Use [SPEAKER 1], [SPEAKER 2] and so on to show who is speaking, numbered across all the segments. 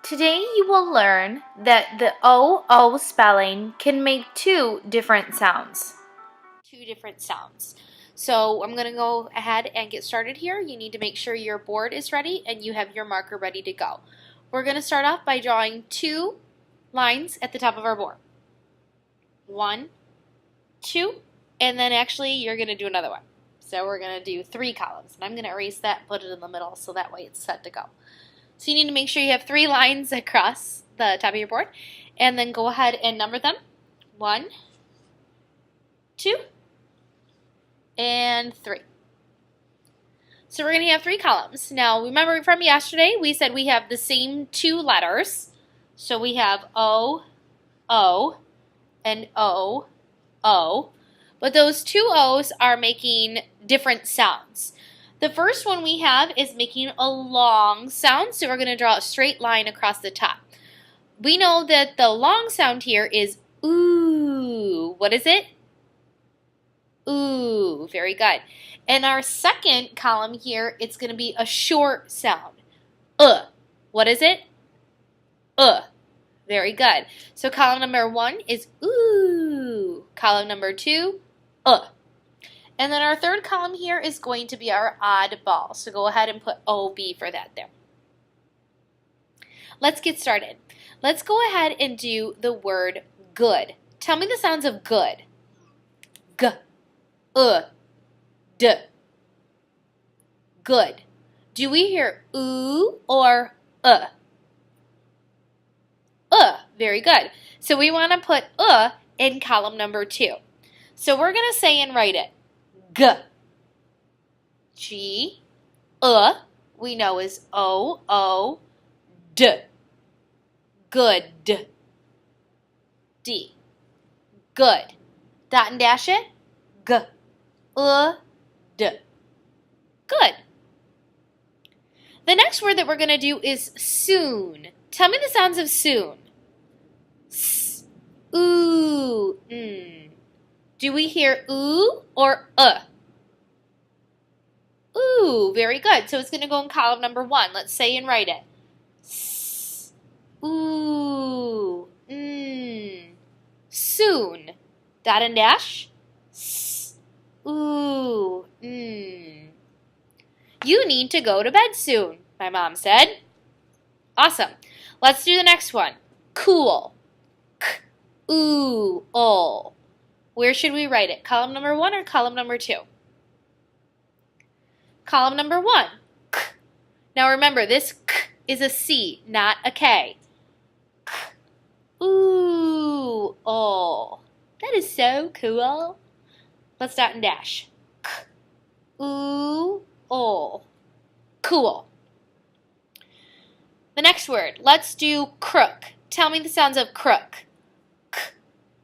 [SPEAKER 1] Today you will learn that the OO spelling can make two different sounds. So I'm going to go ahead and get started here. You need to make sure your board is ready and you have your marker ready to go. We're going to start off by drawing two lines at the top of our board. 1, 2, and then actually you're going to do another one. So we're going to do 3 columns. And I'm going to erase that and put it in the middle so that way it's set to go. So you need to make sure you have 3 lines across the top of your board, and then go ahead and number them. 1, 2, and 3. So we're going to have 3 columns. Now remember from yesterday we said we have the same 2 letters. So we have O, O, and O, O. But those 2 O's are making different sounds. The first one we have is making a long sound, so we're going to draw a straight line across the top. We know that the long sound here is ooh. What is it? Ooh, very good. And our second column here, it's going to be a short sound. What is it? Very good. So column number 1 is ooh. Column number 2, And then our third column here is going to be our oddball. So go ahead and put OB for that there. Let's get started. Let's go ahead and do the word good. Tell me the sounds of good. G, D. Good. Do we hear ooh or Very good. So we want to put in column number 2. So we're going to say and write it. G. G. We know is O, O, D. Good. D. Good. Dot and dash it. G. D. Good. The next word that we're going to do is soon. Tell me the sounds of soon. S. Ooh. Do we hear ooh or Ooh, very good. So it's going to go in column number 1. Let's say and write it. S. Ooh. Soon. Dot and dash. S. Ooh. You need to go to bed soon, my mom said. Awesome. Let's do the next one. Cool. K. Ooh. Ol. Where should we write it? Column number 1 or column number 2? Column number 1. K. Now remember, this K is a C, not a K. K. Ooh. Oh. That is so cool. Let's dot and dash. K. Ooh. Oh. Cool. The next word. Let's do crook. Tell me the sounds of crook. K.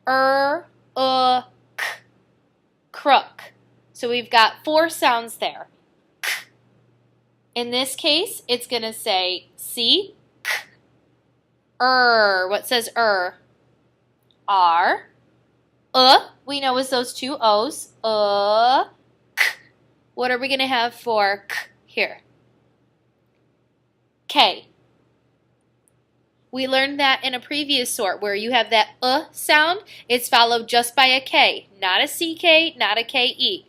[SPEAKER 1] K. Crook. So we've got 4 sounds there. K. In this case, it's going to say C. K. What says R? We know is those 2 O's. K. What are we going to have for K here? K. We learned that in a previous sort where you have that sound, it's followed just by a K, not a CK, not a KE.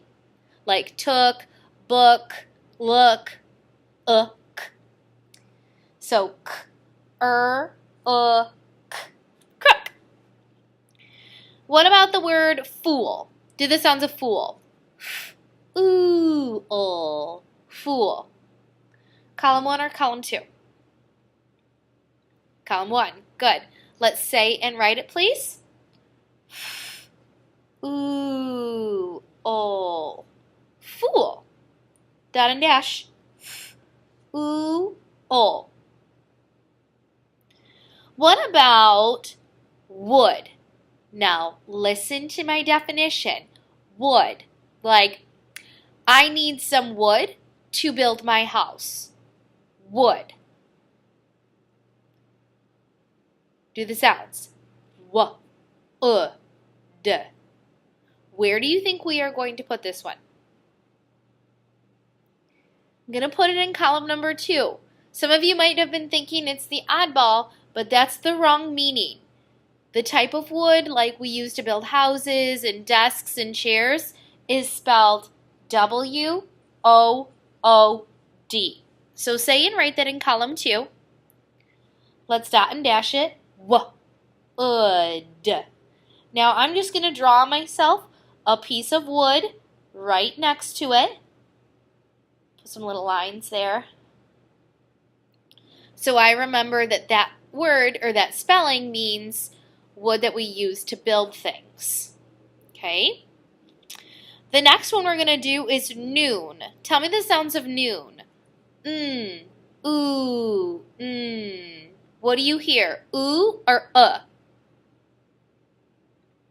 [SPEAKER 1] Like took, book, look, k. So k, k, crook. What about the word fool? Do the sounds of fool. Ooh, fool. Column 1 or column 2? Column 1. Good. Let's say and write it, please. Ooh, fool. Dot and dash. Ooh, What about wood? Now, listen to my definition. Wood. Like, I need some wood to build my house. Wood. Do the sounds. W, D. Where do you think we are going to put this one? I'm going to put it in column number 2. Some of you might have been thinking it's the oddball, but that's the wrong meaning. The type of wood, like we use to build houses and desks and chairs, is spelled W-O-O-D. So say and write that in column 2. Let's dot and dash it. Wood. Now I'm just going to draw myself a piece of wood right next to it. Put some little lines there. So I remember that that word or that spelling means wood that we use to build things. Okay? The next one we're going to do is noon. Tell me the sounds of noon. Ooh, What do you hear? Ooh or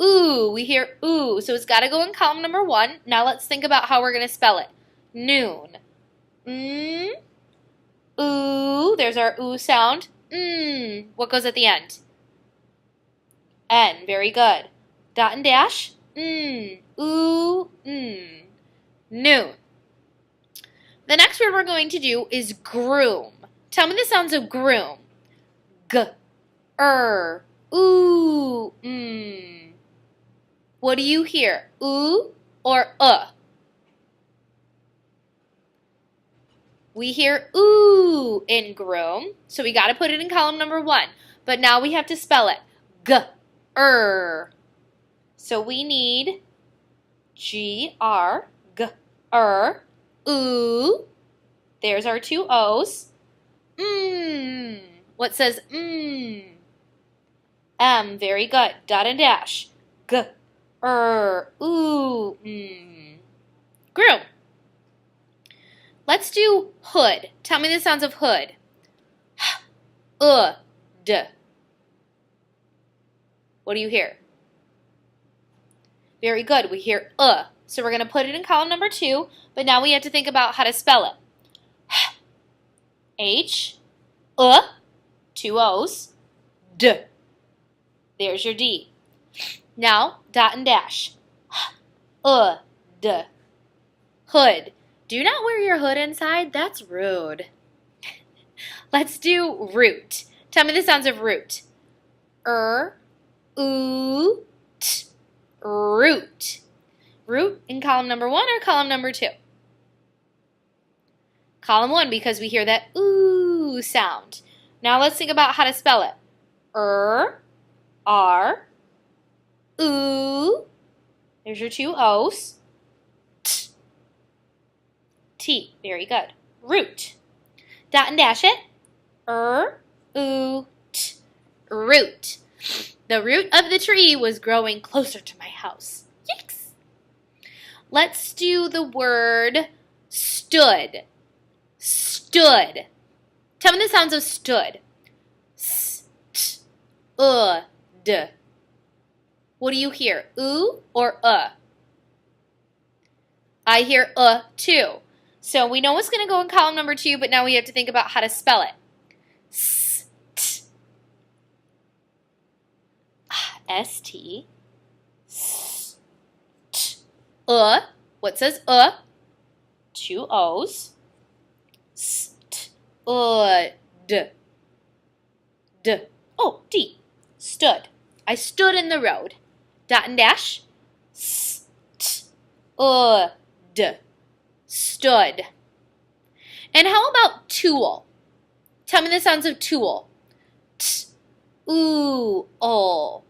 [SPEAKER 1] Ooh, we hear ooh, so it's got to go in column number 1. Now let's think about how we're going to spell it. Noon. Ooh, there's our ooh sound. What goes at the end? N, very good. Dot and dash. Ooh, Noon. The next word we're going to do is groom. Tell me the sounds of groom. G, ooh, What do you hear? Ooh or We hear ooh in groom, so we got to put it in column number 1. But now we have to spell it. G, So we need G-R, G, ooh. There's our 2 O's. What says M, very good. Dot and dash. G, ooh, Groom. Let's do hood. Tell me the sounds of hood. D. What do you hear? Very good. We hear So we're going to put it in column number 2, but now we have to think about how to spell it. H, 2 O's, D. There's your D. Now, dot and dash. D. Hood. Do not wear your hood inside. That's rude. Let's do root. Tell me the sounds of root. Ooh, t. Root. Root in column number 1 or column number 2? Column 1, because we hear that ooh sound. Now let's think about how to spell it. R, ooh. There's your 2 O's. T. T. Very good. Root. Dot and dash it. Ooh, t. Root. The root of the tree was growing closer to my house. Yikes. Let's do the word stood. Stood. Tell me the sounds of stood. S, t, d. What do you hear? Ooh or I hear too. So we know it's going to go in column number 2, but now we have to think about how to spell it. S, t. S-T. S, t. What says 2 O's. S, t, d. D. Oh, D. Stood. I stood in the road. Dot and dash. S, t, d. Stood. And how about tool? Tell me the sounds of tool. T, ooh, oh.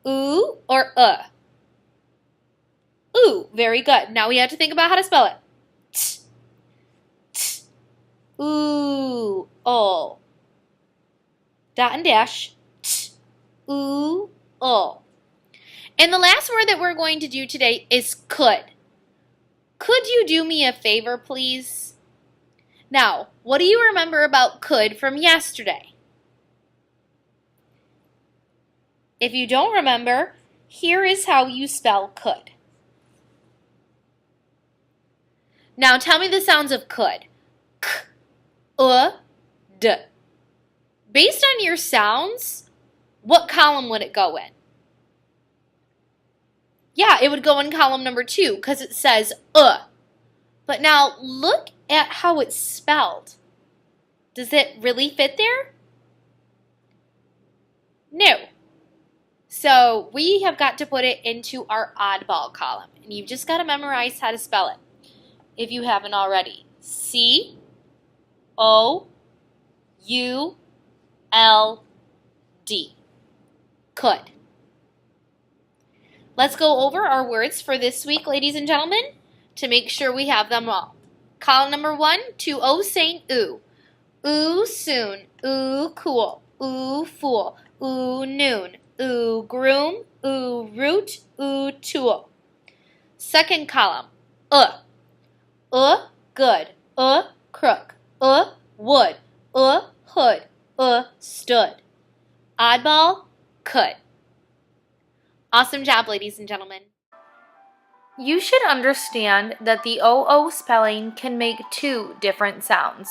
[SPEAKER 1] Ooh or Ooh, very good. Now we have to think about how to spell it. T, t, ooh, oh. Dot and dash. T, ooh, oh. And the last word that we're going to do today is could. Could you do me a favor, please? Now, what do you remember about could from yesterday? If you don't remember, here is how you spell could. Now tell me the sounds of could. K, d. Based on your sounds, what column would it go in? Yeah, it would go in column number 2 because it says But now look at how it's spelled. Does it really fit there? No. So we have got to put it into our oddball column. And you've just got to memorize how to spell it if you haven't already. C-O-U-L-D. Could. Let's go over our words for this week, ladies and gentlemen, to make sure we have them all. Column number 1, to O saying ooh. Ooh soon, ooh cool, ooh fool, ooh noon, ooh groom, ooh root, ooh tool. Second column, good, crook, wood, hood, stood. Oddball, could. Awesome job, ladies and gentlemen. You should understand that the OO spelling can make 2 different sounds.